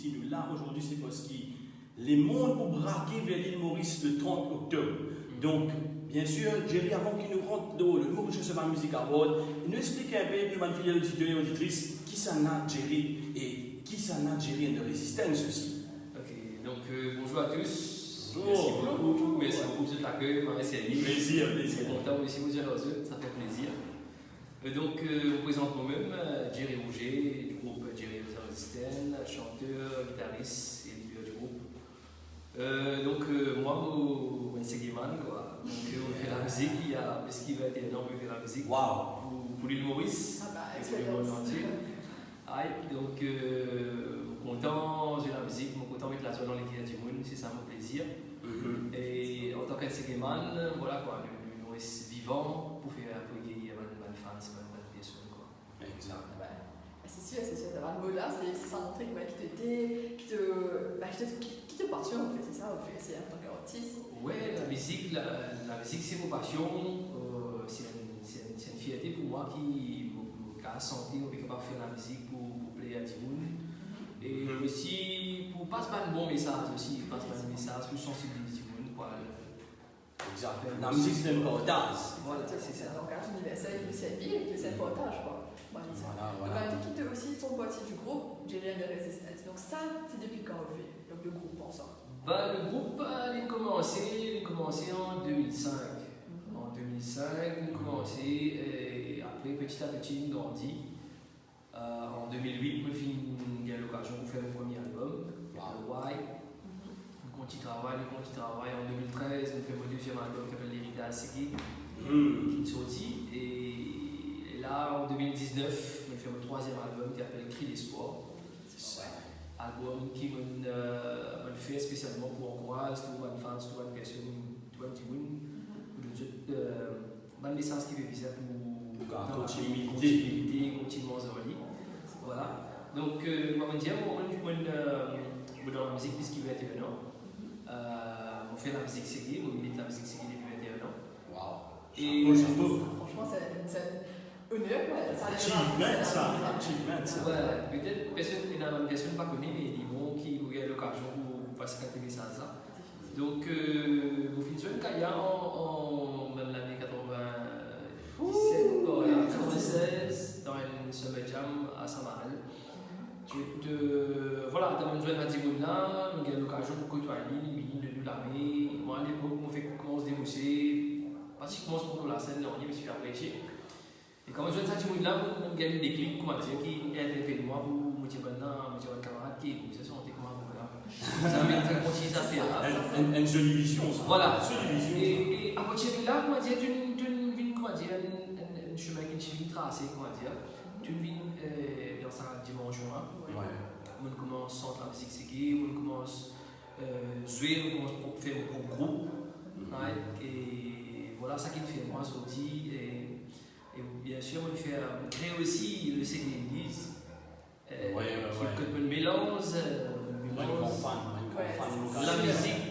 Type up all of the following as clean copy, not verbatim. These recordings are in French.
si nous là aujourd'hui, c'est parce que les mondes ont braqué vers l'île Maurice le 30 octobre. Donc, bien sûr, Jerry, avant qu'il nous rentre dans le Maurice Chemin Music Award, il nous explique un peu, pour mes fidèles auditeurs et auditrices, qui ça n'a Jerry et qui ça n'a Jerry de résistance aussi. Ok, donc bonjour à tous. Bonjour. Merci beaucoup de l'accueil, Marie-Céline. Plaisir. Content aussi vous dire aux autres, ça fait plaisir. Donc, je vous présente moi-même, Jerry Rouget, du groupe Jerry Resistance, chanteur, guitariste et leader du groupe. Moi, je suis Seguiman, quoi. Donc, on fait la musique, il y a parce qu'il va être énorme, on fait la musique pour l'île Maurice, pour le monde entier. Donc, content de la musique, content de mettre la joie dans les cœurs du monde, c'est ça mon plaisir. Et en tant que Seguiman, voilà quoi, nous restons vivants pour faire gagner les fans, les personnes, quoi. Exact. C'est sûr, d'avoir le mot là, c'est ça montrer qui te passionne en fait, c'est ça, c'est en tant qu'artiste. Ouais, la musique c'est mon passion, c'est une fierté pour moi qui a senti qu'on est capable de faire la musique pour plaire à tout le monde. Et aussi pour passer un bon message aussi, passer un message pour sensibiliser tout le monde. Exact. La musique c'est un portage. Voilà, c'est un langage universel, c'est un portage quoi. Voilà. Donc, qui aussi font partie du groupe Jerry Resistance. Donc ça, c'est depuis quand on fait donc, le groupe ensemble? Le groupe a commencé en 2005. En 2005, on a commencé et après petit à petit on grandit. En 2008, on a eu l'occasion de faire le premier album, Why. On continue de travailler. En 2013, on fait mon deuxième album qui s'appelle L'Héritage Segui, qui est sorti. Et là, en 2019, on fait mon troisième album qui s'appelle Cri d'espoir. Album qui m'a fait spécialement pour encourager tous les fans, toutes les personnes, tous les gens, un message qui veut viser pour continuité, continuellement en ligne. Voilà. Donc, moi, je dis, dans la musique puisqu'il veut être un an. On fait la musique série, on milite la musique série depuis 21 ans. Wow. Et franchement, c'est honneur, Achievement, ça. Ouais, peut-être personne pas connue, mais ils vont qui ont l'occasion pour passer quelques messages là. Donc, vous finissez une carrière en l'année 96 dans une summer jam à Saint-Marel. Voilà, dans une jeune Adimoun là, nous avons l'occasion de côtoyer les minimes de l'armée. Moi à l'époque, on commence à déboucher, pratiquement pour la scène, on me suis apprécié. Et quand je suis sorti là, on gagne des clics, comment dire, qui interpellent moi pour me dire maintenant, un camarade qui est ça sentait comment là. Ça m'a fait continuer à faire. Une jolie vision, ça. Voilà. Et à partir de là, comment dire, un chemin qui est tracé, comment dire, tu viens dans sa dimension. On commence à sentir la musique séguée, on commence à jouer, on commence à faire un groupe. Et voilà, ça qui me fait moi sortir. Et bien sûr, on crée aussi le CD Indies, qui mélange la musique,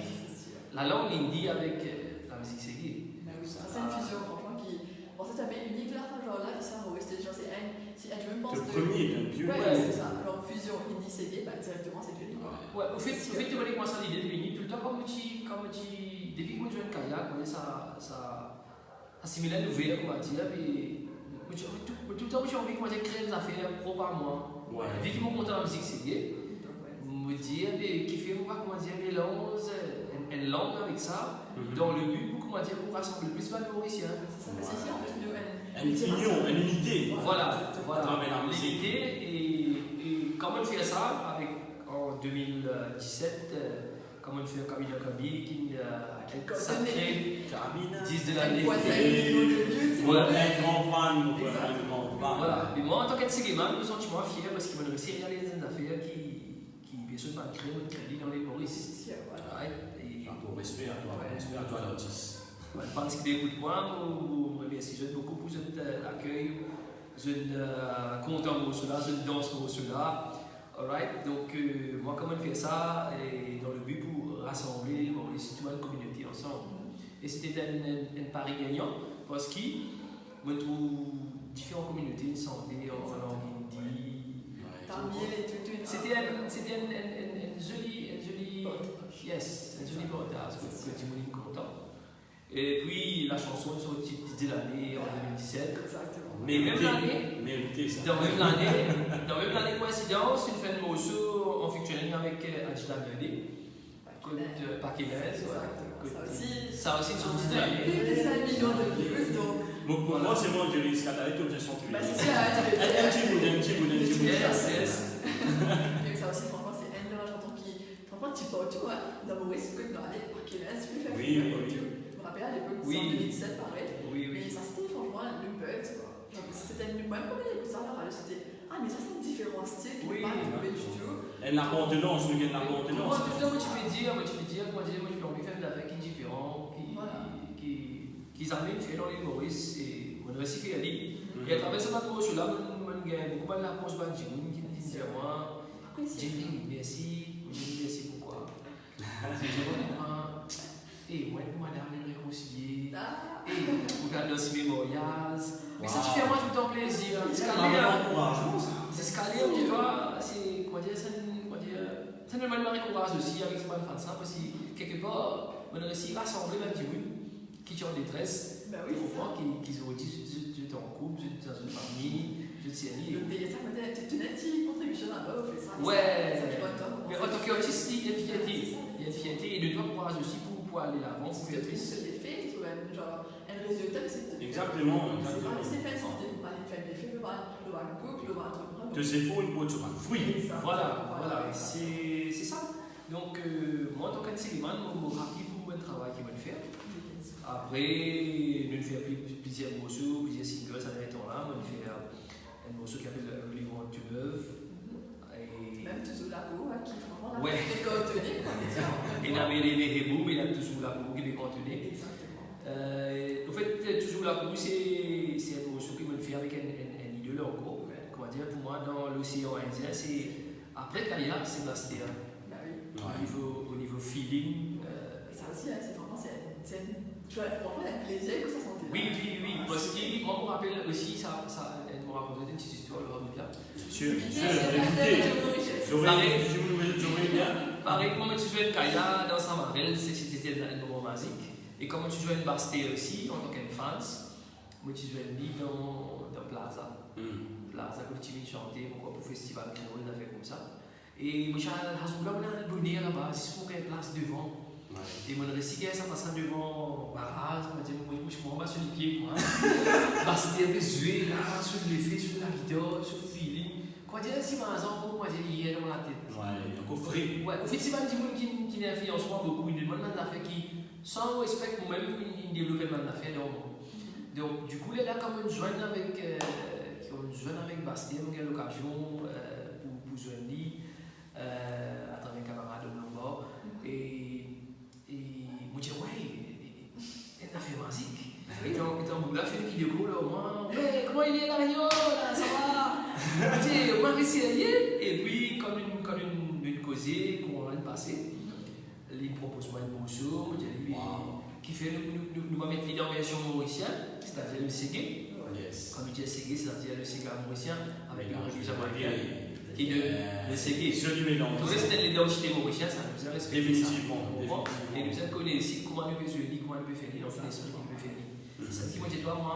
la langue indie avec la musique séguée. C'est une fusion, franchement, qui. Bon, ça s'appelle unique là, genre là, ça, je me pense. Le premier, le plus. Ouais, c'est ça. Alors, fusion indie séguée, directement, c'est unique. Ouais, au fait, tu vois, moi, ça l'idée de l'unique, tout le temps, depuis que je joue une kayak, ça assimile nouvelle, on va dire, et tout le temps, j'ai envie de créer des affaires propres à moi. Vu qu'ils m'ont monté la musique séguée, me dire, qui fait, comment dire, mélange une langue avec ça, dans le but pour rassembler le plus de Mauriciens. Une union, une unité. Voilà, l'unité, et comment on fait ça en 2017, comment on fait Camille Kabi qui a sacré 10 de l'année. Voilà, un grand fan. Voilà, et moi en tant qu'Etsegeman, je me sens fier parce qu'il m'a réussi à réaliser des affaires qui bien sûr m'a créé notre crédit dans les Maurice. Pour respect à toi l'artiste. Je pense que d'écoute moi, je remercie beaucoup pour cet accueil. Je suis content pour cela, je danse pour cela. Alright, donc moi comment on fait ça et dans le but pour rassembler Maurice, toute la communauté ensemble. Et c'était un pari gagnant parce que je trouve différentes communautés de santé en langue hindi. C'était Yes, c'est un joli portage que tu m'as content. Et puis la chanson est sortie de l'année en 2017. Exactement. Mais même l'année, Mérité ça. dans même l'année coïncidence, une fin de morceau en featuring avec Angela Murdy, côté Paquinès. Ça aussi une sortie de l'année. Plus de 5 millions de views, donc. Pour moi, c'est bon, Jerry, ce qu'elle a été objet centré. Bah, c'est ça, tu veux Un petit bout, un petit bout. Yes. Et ça aussi, franchement, c'est un de la chanson qui. Franchement, tu parles tout, hein. Dans Maurice, tu peux demander Paquinès, tu peux faire Oui. Je me rappelle à l'époque, Oui. en 2017, pareil. Oui. Mais ça, c'était franchement le buzz, quoi. Donc, c'était une même comme il écoute ça, la radio, c'était. Ah, mais ça, c'est différents styles qui Oui. n'est pas trouvé du tout. Elle n'a pas tenance, nous gagnons la Moi, tenance. tu peux dire, moi, je peux envie de faire avec une différent qui amène fait dans l'île Maurice et mon récit qui a dit. Et à travers cette approche-là, mon gagne beaucoup de l'approche de Jimmy qui me dit à moi, Jimmy, merci pourquoi. C'est vraiment, et moi, madame, les réconcilier, et regarde aussi mes voyages. Mais ça, tu fais moi tout le temps plaisir. C'est scalé, tu vois, c'est, comment dire, ça nous récompense aussi avec ce fan ça, parce que quelque part, on a réussi à rassembler même Jimmy qui est en détresse. Bah oui, c'est ça. Qu'ils ont dit, je suis en couple, je suis dans une famille, je suis série. Mais ça, tu as une petite contribution là-bas, on fait ça. Ouais. Mais en tant qu'artiste, il y a une fierté. Il y a une fierté et de toi courage aussi pour aller l'avant, pour faire plus ce défait, tu vois, genre, un résultat, c'est. Exactement. C'est pas santé, on va aller faire des faits, on va le couple, on va entreprendre. Que c'est faux, une peau sur un fruit. Voilà, c'est ça. Donc, moi, en tant qu'enseignant, je suis ravi pour le travail qu'il va faire. Après, nous faisons plusieurs morceaux, plusieurs singles à ce temps-là. Nous faisons un morceau qui s'appelle Le Vent du Neuve. Même toujours la peau, qui vraiment ouais. est contenue. Et dans les rebous, il y a toujours la peau qui est contenue. Exactement. En fait, toujours la peau, c'est un morceau qui me fait avec un idole en gros. Comment dire, pour moi, dans l'océan Indien, c'est après Kaya, c'est Bastia. Bah oui. Au niveau feeling. Ça aussi, c'est vraiment, je vois un plaisir que ça sentait. Oui. Parce que moi, je me rappelle aussi, ça elle me racontait une petite histoire, le Ramika. Sûr. J'aurais bien. Pareil, moi, tu jouais une Kaya dans Samarel, c'était un moment magique. Et comme tu jouais une Bastia aussi, en tant qu'enfance, moi, tu jouais une bille dans Plaza. Plaza, quand tu viens chanter, pour le festival, on a fait comme ça. Et moi, j'ai un bonheur là-bas, c'est pour une place devant. Et mon récit, ça passe devant barrage, moi je me remets sur les pieds, moi. Bastia besoin, là, sur l'effet, sur la guitare, sur le feeling. Quoi dire, si par exemple, moi j'ai hier dans la tête. Ouais, donc au frais. Ouais, au fait, c'est pas un petit monde qui influence moi beaucoup, il demande d'affaires qui, sans respect pour même, il développe un d'affaires donc, du coup, il est là comme une jointe avec Bastia, donc il y a l'occasion pour joindre à travers un camarade de Lombard. Et moi, je dis, ouais, elle a fait musique. Et quand vous l'avez fait une vidéo, là, moi, ouais, comment il est là, là, ça va? Je dis, on m'a essayé. Et puis, comme une causée qu'on vient de passer, il propose moi un morceau, qui fait nous va mettre l'idée en version mauricienne, c'est-à-dire le Ségué. Quand je dis Ségué, c'est-à-dire le Ségué mauricien avec le régime jamaïcain. Qui le Ségué. Celui mélange. Tout reste l'identité mauricienne, ça nous a respecté. Définitivement. Et nous avons connu aussi comment nous peut jouer, comment nous peut faire, dans l'esprit qui peut faire. C'est ça qui m'a dit, toi, moi,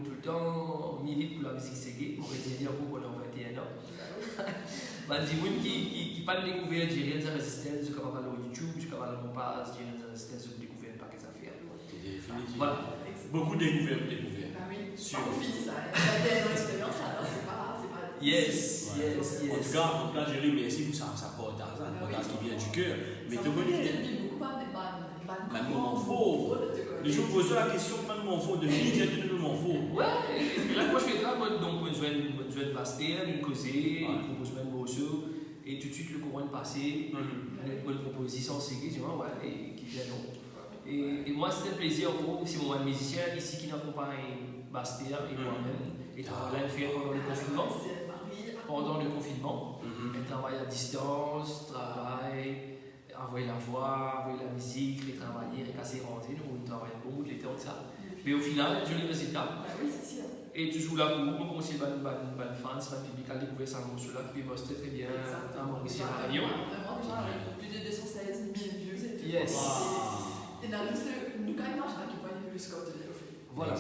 tout le temps, milite pour la musique Ségué, on va dire pour pendant 21 ans. Bah, des gens qui pas découvert Jérien de Résistance, je parle sur YouTube, je parle sur mon page, Jérien de Résistance, je découvert pas qu'est-ce que ça fait. Voilà. Beaucoup découvert. Ah oui, sûr. On finit ça. Il y a une expérience, alors c'est pas. Yes. En tout cas, Jerry, merci pour ça porte d'argent, qui vient du cœur. Mais tu connais. Même moment faux. Les gens posent la question, même moment faux, de finir le moment faux. Ouais, et là, moi je fais ça, donc on joue une Bastia, une causée, on propose même morceau, et tout de suite le courant est passé, une proposition Ségué, je dis ouais, et qui vient donc. Et moi c'était un plaisir pour c'est mon musicien ici qui n'accompagne Bastia et moi-même, et travaille faire pendant le confinement. Pendant le confinement, elle travaille à distance, travaille, envoyer la voix, envoyer la musique, les travailler, les casser, rentrer, nous on travaille beaucoup, les temps de ça. Mais au final, je les résultats. Et toujours là pour nous, on s'est une bonne fan, c'est un public qui a découvert ça morceau-là, qui démontre très bien un Mauricien à Lyon. Vraiment, déjà avec plus de 216 Yes. Et dans juste nous quand même à quel point il veut le score de l'offre. Voilà,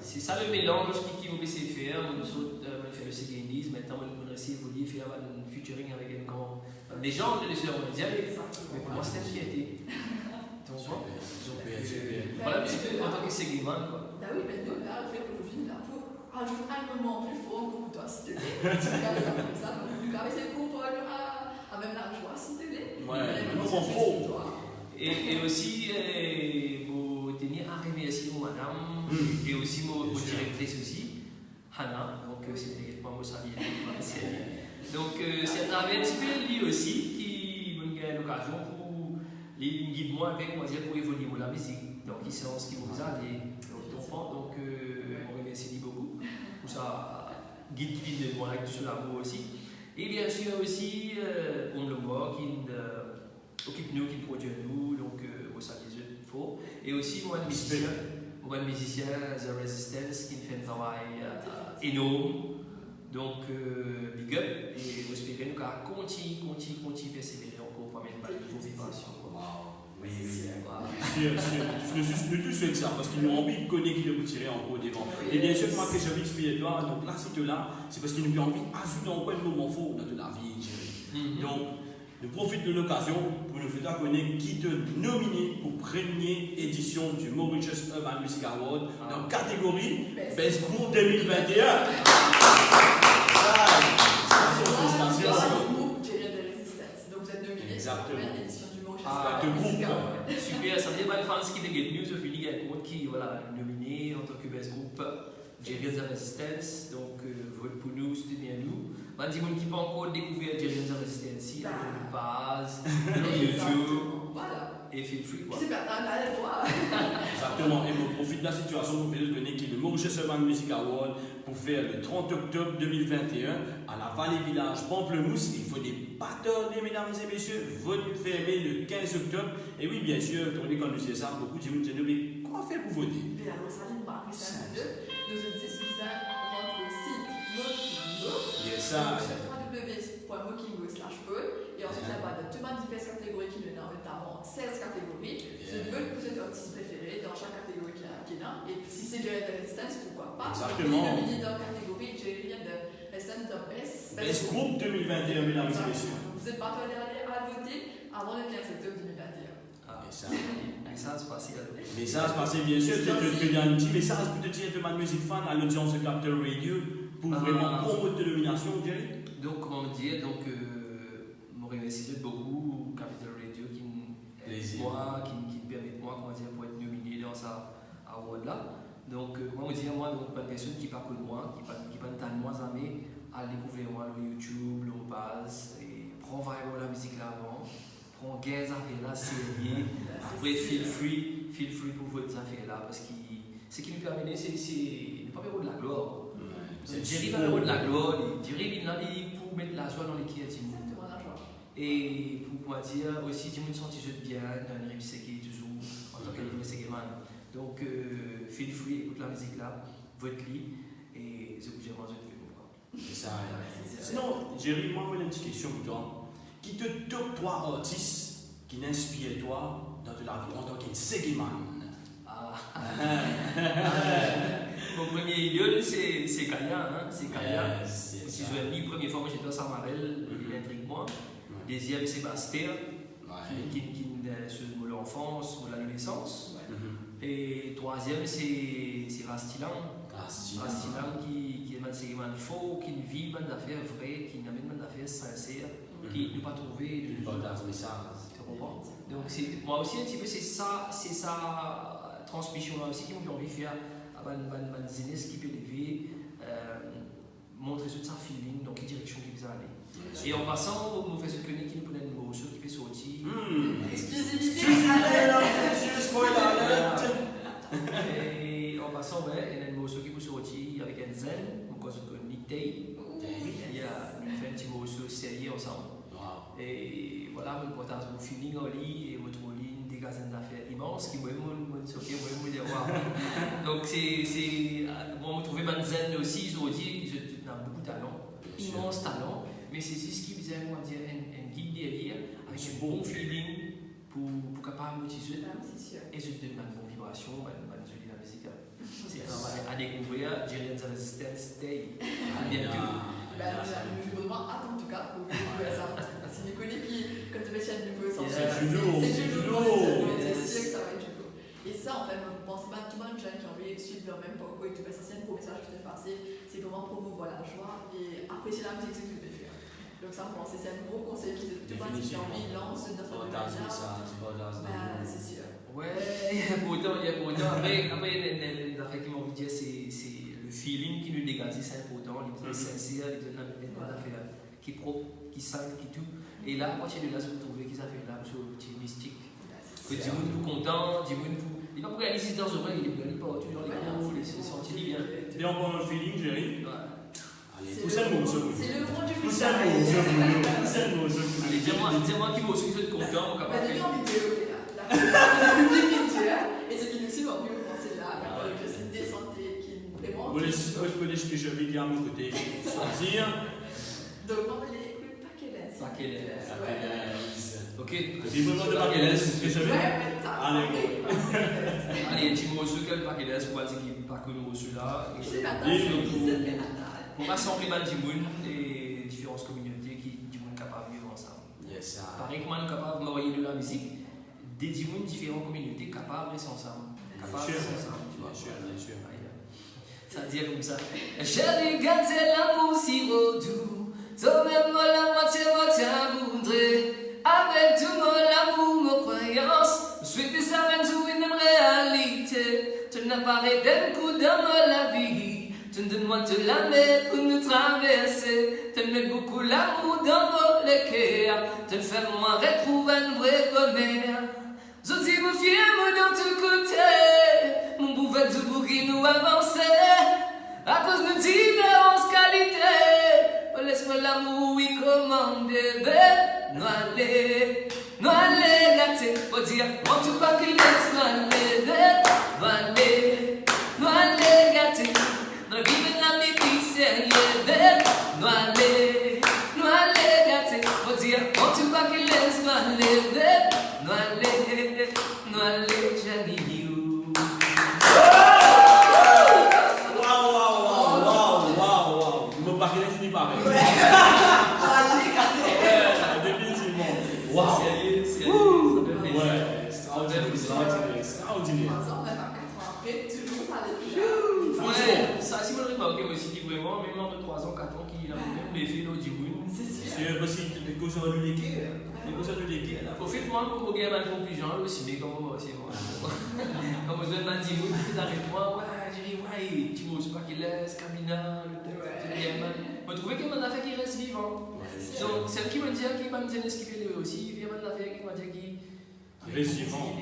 c'est ça le mélange qui vous laisse faire. On fait le C-Gaindies, maintenant on essaie de faire un featuring avec une grande légende de l'histoire mondiale. Mais pour moi, c'était une fierté. Donc, voilà un petit peu en tant que C-Gaiman. Bah oui, mais nous, là, on fait l'origine, là, pour rajouter un moment plus fort pour toi, s'il te plaît. Tu regardes ça comme ça, donc du coup, c'est pour toi, à même la joie, s'il te plaît. Ouais, nous on faut. Et aussi, vous tenir à remercier madame, et aussi mon directrice aussi, Hannah, donc c'est moi saluer. Donc c'est à travers un petit peu lui aussi qui me donne l'occasion pour les guide moi avec moi pour évoluer la musique. Donc ils sont ce qui vous allez. Donc on remercie lui beaucoup pour ça guide qui vient de moi avec tout l'amour aussi. Et bien sûr aussi on le voit qui occupe nous, qui produit nous, donc au sein des autres faux. Et aussi moi un musicien The Resistance qui fait un travail énorme. Donc big up et espérons nous continuer persévérer encore pour mettre de vos vibrations. Oui. Nous tous souhaitons ça parce qu'ils ont envie de connaître qui vous tirer encore devant. Et bien sûr, moi que j'ai envie de expliquer toi, donc là, c'est là, c'est parce qu'ils nous ont envie d'ajouter encore un moment fort dans toute la vie, Jerry. Donc, je profite de l'occasion pour nous faire connaître qui te nominé pour première édition du Mauritius Urban Music Award dans la catégorie Best Group 2021. Donc vous êtes nominé pour la première édition du Mauritius Urban Music Award. Super, ça veut dire que les fans qui get news au fini il compte qui voilà nominé en tant que Best Group Jerry The Resistance. Donc vote pour nous, soutenez nous. Man, si vous n'avez pas encore découvert Jerry The Resistance, on passe sur YouTube. Voilà. Et feel free quoi. C'est pas à voir. Exactement, et on profite de la situation pour vous donner qui est le Mauritius Urban Music Award pour faire le 30 octobre 2021 à la Vallée Village Pamplemousse. Il faut des bâtonnets, mesdames et messieurs. Vote fermé le 15 octobre. Et oui, bien sûr, quand nous disons ça, beaucoup de gens nous disent mais comment faire pour voter? Mais alors, ça vient de marquer ça un peu. Nos auditeurs qui rentrent le site Mokingo. Yes, ça. www.mokingo.com. Et ensuite, là-bas, il y a tout le monde diverses catégories qui nous donnent, notamment 16 catégories. Je veux que vous êtes artiste préféré dans chaque catégorie qu'il y a. Et si c'est Jerry The Resistance, pourquoi pas? Exactement. Nominé dans la catégorie Jerry The Resistance de Best Group 2021, mesdames et messieurs. Vous êtes pas à voter avant le 15 octobre 2021. Et ça. Message passé alors. Message passé, bien sûr. Peut-être qu'il y a un petit message pour te dire de ma musique fan à l'audience de Capteur Radio pour vraiment promouvoir de nomination, Jerry. Donc, comment dire, donc, je remercie beaucoup Capital Radio qui me permet moi, comment dire, pour être nominé dans ça award là. Donc, comment dire, moi, donc, une personne qui parle de moi, qui parle de moi, à découvrir moi sur YouTube, on passe, et prends vraiment la musique là avant, prends 15 affaires là, sérieux, après feel free pour votre affaires là, parce que ce qui nous permet, c'est le premier de la gloire. Jerry va avoir de la gloire, Jerry vient là pour mettre la joie dans les créatifs. Et pour moi dire aussi, tu me sens bien dans le rip toujours en tant que segman. Donc, feel free, écoute la musique là, vote-li, et c'est ce que j'ai mangé de voir. C'est ça. Sinon, Jerry, moi, j'ai une petite question pour toi. Qui te top 3 artistes qui n'inspirent toi dans la vie en tant que segman? Mon premier idole, c'est Kaya. Hein? C'est Kaya. Si je l'ai dit, première fois que j'étais à Samarel, il intrigue moi. Deuxième, c'est Bastère, qui sur l'enfance ou l'adolescence. Et troisième, c'est Rastilan. Rastilan qui est un segment faux, qui vit des affaires vraies, qui n'amène des affaires sincères, qui ne pas trouver de message. Tu comprends? Donc, moi aussi, un petit peu, c'est ça transmission là aussi qui ont envie de faire à une jeunesse qui peut lever, montrer tout ça feeling dans quelle direction ils veulent aller. Et en passant, on fait ce que qui nous connaît un morceau qui peut sortir. Exclusivité. Et en passant, il y a un morceau qui peut sortir avec un zen, on cause de Nick Day. Il y a une fait un petit morceau sérieux ensemble. Et voilà, on partage mon feeling en lit et votre ligne des gazines d'affaires immenses qui me choquer, me dire donc c'est bon, on trouve ma zen aussi, ils ont beaucoup de talent, immense talent, mais c'est ce qui faisait dire un guide derrière avec un bon feeling pour capable motiver C'est sûr. et je donne une bonne vibration, une jolie la musique. C'est vraiment à découvrir, Jerry and the Resistance Day. À bientôt. Je veux vraiment hâte en tout cas pour découvrir ça. Si vous connaissez qui, comme tu fais chez nouveau, c'est du lourd. C'est sûr que ça va être du lourd. Et ça, en fait, je pense pas tout le monde qui a envie de suivre leur même parcours et tout, parce que c'est un gros message que je te fais passer, c'est vraiment promouvoir la joie et apprécier la musique que tu peux faire. Donc ça, je pense que c'est un gros conseil qui tout le monde qui a envie de lancer notre domaine. C'est sûr. Ouais, pour autant, après, il y a des affaires qui m'ont dit, c'est le feeling qui nous dégage, c'est important, il est sincère, il donne une affaire qui est propre, qui sale, qui tout. Et là, moi, j'ai de là, je trouve qu'ils ont fait là, sur le petit mystique. Que du monde pour content, du monde pour. Il n'est pas pour aller ici dans le oreilles, il est pas toujours les cours, il se sentit bien. Et on prend le feeling, Jerry. Allez, pousse un mot, c'est le mot du pousse un mot, Allez, dis-moi qui vaut ceux qui sont contents, on va pas faire. Le public qui tue, et ceux qui nous suivent, on peut commencer là, je sais des santé qui vraiment. Vous laissez que je vais dire à mon côté, sortir. Donc, on va les écouter Paquelès. Ok. Dis-moi de Paquelès, c'est ce que je vais. Allez, Allez, petit mot sur quel Paquelès, pour dire qu'il n'est pas connu celui-là. Pour rassembler les gens et différentes communautés qui sont capables de vivre ensemble. Pareil que nous sommes capables de de la musique, des gens différentes communautés capables de rester ensemble. Capables de rester ensemble. Bien sûr. Ça dit comme ça. J'ai gâté l'amour si doux, toi-même la moitié voudrais. Avec tout mon amour, mon croyance, je suis que ça va tout une réalité. Tu n'as pas d'un coup dans la vie. Tu me donnes-moi de la mer pour nous traverser. Tu mets beaucoup l'amour dans mon cœur. Tu fais moi retrouver un vrai bonheur. Je dis, vous fiez-moi dans tout côté. Mon bouvet du bouquet nous avancer. À cause de différentes qualités. Laisse-moi l'amour, oui, commande, bébé. Noalé, gâté. Faut dire, on tout pas qu'il laisse noalé, gâté. Dans la vie de la vie, c'est noalé, gâté. Faut dire, on tout pas qu'il laisse noalé, j'aime you. Wow. Je me parle fini pareil. Définitivement. Wow. Ouais, extraordinaire. Ensemble, même 4 ans après, toujours ça les Ouais, ça, si vous le remarquez aussi, dit vraiment, même entre 3 ans, 4 ans, qu'il a même les filles au Djiboun. C'est sûr. C'est parce que les causes de l'équipe. Au fait, moi, pour gagner ma conclusion, aussi, mais comme moi aussi, moi. Comme je donne ma Djiboun, tu avec moi, ouais, j'ai dit, ouais, tu vois, c'est pas qu'il laisse, Camina, le temps, je trouvais qu'il y a un affaire qui reste vivant. Donc, c'est qui me dit, qui m'a dit, ce qu'il est aussi, il y a un affaire qui m'a dit, qui reste vivant.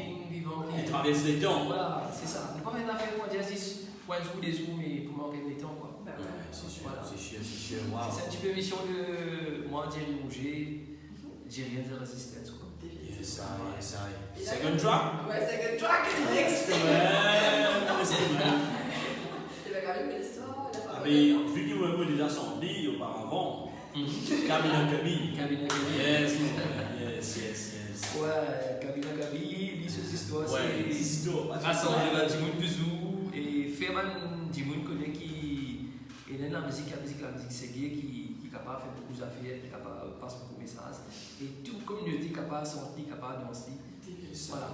Il traverse les temps. Voilà, c'est ça. Ne pas mettre l'affaire pour dire 6 points de des sous, mais pour manquer des temps, quoi. C'est sûr. Wow. C'est un petit peu émission de moi, Jerry Rouget, Jerry and the Resistance, quoi. Yes, second track? Ouais, second track, next. Il va garder une histoire. Mais vu qu'il m'a déjà senti auparavant, Kabila Kabi. Yes. Ouais, Kabila Kabi, lit ces histoires. Ouais, ces histoires. Rassembler du monde bisous et faire du monde connaît qui est dans la musique, c'est gay qui est capable de faire beaucoup d'affaires, qui est capable de passer beaucoup de messages. Et toute communauté est capable de sortir, capable de danser. Voilà.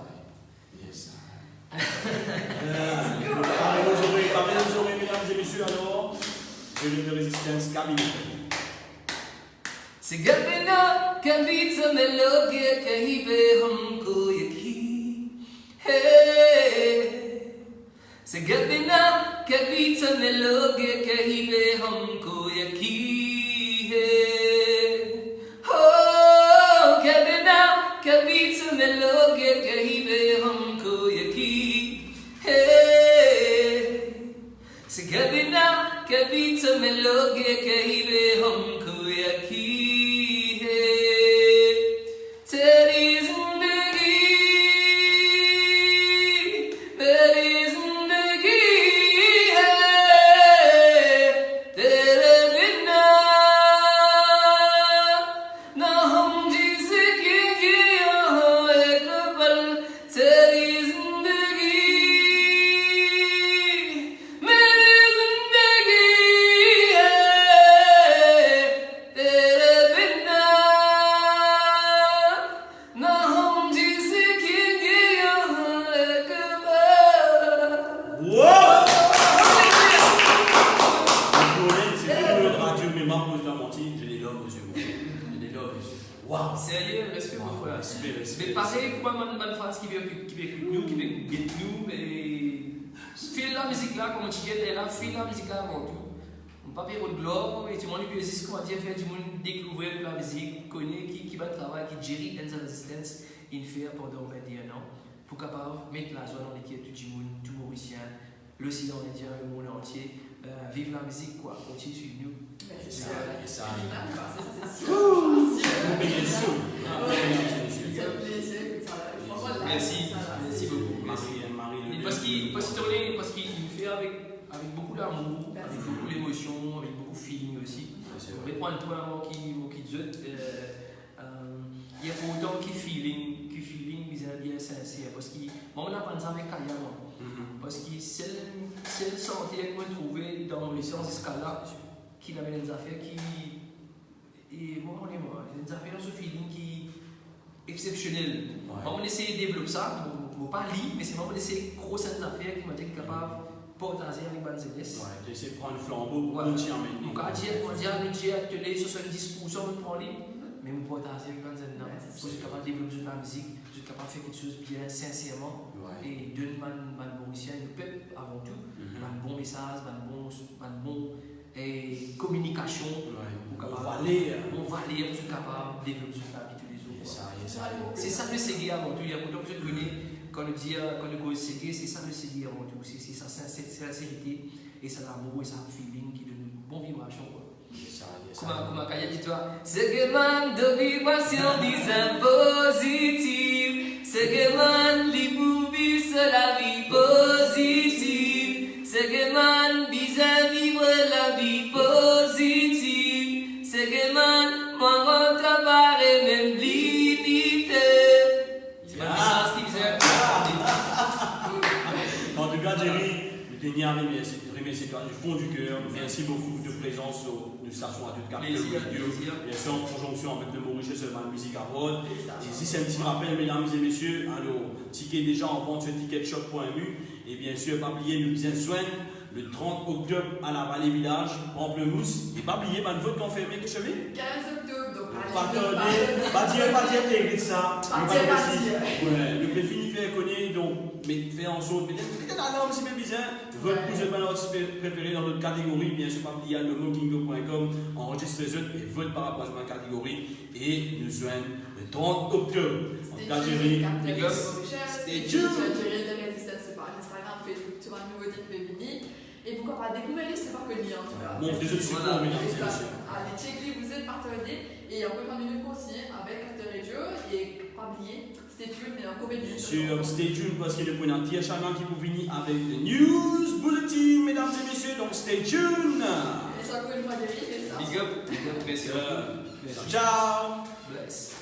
Yes. Parlez-nous, mesdames et messieurs, alors. De résistance Kabila. C'est Gabina, Kabita, Melodia, Kahibe, Humko, Yaki. Hey. C'est Gabina, Kabita, Melodia, Kahibe, Humko, Yaki. Hey. Oh, Gabina, Kabita, Melodia, Kahibe, Humko, Yaki. Hey. C'est Gabina, Kabita, Melodia, Kahibe, Humko, Yaki. Wow. Sérieux, respect mon frère. Mais pareil, comme une phrase qui veut écouter nous, qui veut guetter nous, mais file la musique là, comme tu dis, elle est là, file la musique là avant tout. On pas pire de gloire, mais tu m'en dis que c'est comment dire, faire du monde découvrir la musique, connaître qui va travailler, qui gère Enza Resistance, il fait pendant 21 ans, pour capable mettre la zone dans laquelle tout le monde, tout Mauricien, l'océan Indien, le monde entier, vive la musique quoi, continue suivre nous. C'est ça. Merci beaucoup. Parce qu'il fait avec beaucoup d'amour, avec beaucoup d'émotion, avec beaucoup de feeling aussi. On va prendre toi un mot qui dit, il y a autant qui feeling bien sincère. Parce que moi on apprend ça avec Kaya. Parce que c'est le sentier qu'on trouve dans les sciences escalades qui amène des affaires qui. Et moi, des affaires dans ce feeling qui est exceptionnel. On essaie de développer ça, on ne pas lire, mais c'est vraiment essayer de grosses affaires qui m'ont été capable de partager avec les jeunesse. Ouais, essayer de prendre le flambeau pour continuer à mettre. Donc, on dit à l'idée atelier 70% de prendre mais on partage avec les jeunes. Je suis capable de développer la musique, je suis capable de faire quelque chose bien sincèrement et donner un Mauricien, le peuple avant tout, un bon message, un bon et communication. On va lire, on est capable de développer la vie tous les jours. C'est ça le ségué avant tout. Il y a beaucoup de gens qui connaissent quand on dit quand on ségué, c'est ça le ségué avant tout. C'est ça, c'est la sincérité et c'est l'amour et c'est un feeling qui donne une bonne vibration. Comment Kaya dit toi, c'est que man de vibration des positive, c'est que man li pour vivre la vie positive, c'est que man bisa vivre la vie positive, c'est que man moi rentre à même limité. C'est pas ça ce qu'il disait. En tout cas, Jerry, je tenais à remercier toi du fond du cœur. Merci beaucoup de présence sur une station à toute carte radio. Bien sûr, en conjonction avec le Maurice Seulement Music Award. Ici, c'est un petit rappel, mesdames et messieurs. Alors, ticket déjà en vente sur ticketshop.mu. Et bien sûr, pas oublier nous bien soin le 30 octobre à la Vallée Village, Pamplemousse. Et pas oublier, le vote confirmé que je fais 15 octobre, donc pas dire ça. Le plus fini fait connaître, donc, mais faire en sorte, peut-être un homme si bien bizarre. Votre cousin artiste préféré dans notre catégorie, bien sûr, pas oublier le mokingo.com, enregistrez et vote par rapport à cette catégorie. Et nous joignent le 30 octobre. En tout cas, Jerry, stay tuned. Jerry de Résistance par Instagram, Facebook, tu vas nouveau type féminin. Et pourquoi pas découvrir les c'est pas connu en tout cas. Bon, des autres supports, mesdames et messieurs. Allez, check-les, vous êtes partagés. Et on peut faire une continuer avec Acteur Radio. Et pas oublier, stay tuned, mais encore une Bien sûr, stay tuned parce qu'il y a un petit channel qui peut venir avec le News Bulletin, mesdames et messieurs. Donc, stay tuned. Et ça, encore une fois, Jerry, et ça. Big up, merci. Ciao. Bless.